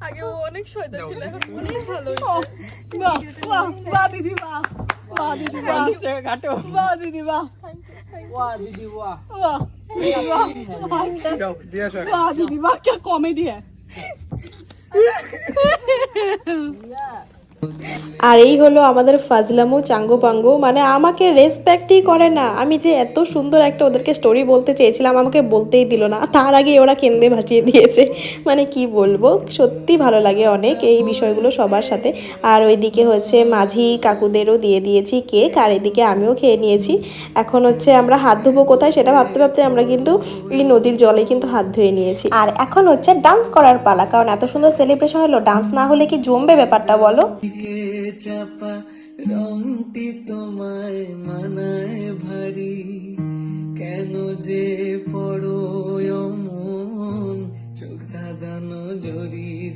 আগে ও অনেক শয়তান ছিল, এখন অনেক ভালো বাহ বাহ বাহ দিদি বাহ, বাহ দিদি বাহ, কাটো বাহ দিদি বাহ, वाह दीदी वाह वाह वाह जाओ दिया शॉट वाह दीदी वाह, क्या कॉमेडी है। আর এই হলো আমাদের ফাজলামো চাঙ্গো পাঙ্গো, মানে আমাকে রেসপেক্টই করে না। আমি যে এত সুন্দর একটা ওদেরকে স্টোরি বলতে চেয়েছিলাম, আমাকে বলতেই দিল না, তার আগে ওরা কেন্দে ভাসিয়ে দিয়েছে। মানে কি বলবো, সত্যি ভালো লাগে অনেক এই বিষয়গুলো সবার সাথে। আর ওইদিকে হচ্ছে মাঝি কাকুদেরও দিয়ে দিয়েছি কেক, আর এদিকে আমিও খেয়ে নিয়েছি। এখন হচ্ছে আমরা হাত ধোবো কোথায় সেটা ভাবতে ভাবতে আমরা কিন্তু এই নদীর জলে কিন্তু হাত ধুয়ে নিয়েছি। আর এখন হচ্ছে ডান্স করার পালা, কারণ এত সুন্দর সেলিব্রেশন হলো, ডান্স না হলে কি জমবে ব্যাপারটা বলো। চাপা রংটি তোমায় মানায় ভারী, কেন যে পড়ো অমন চোখ ধাঁধানো জরির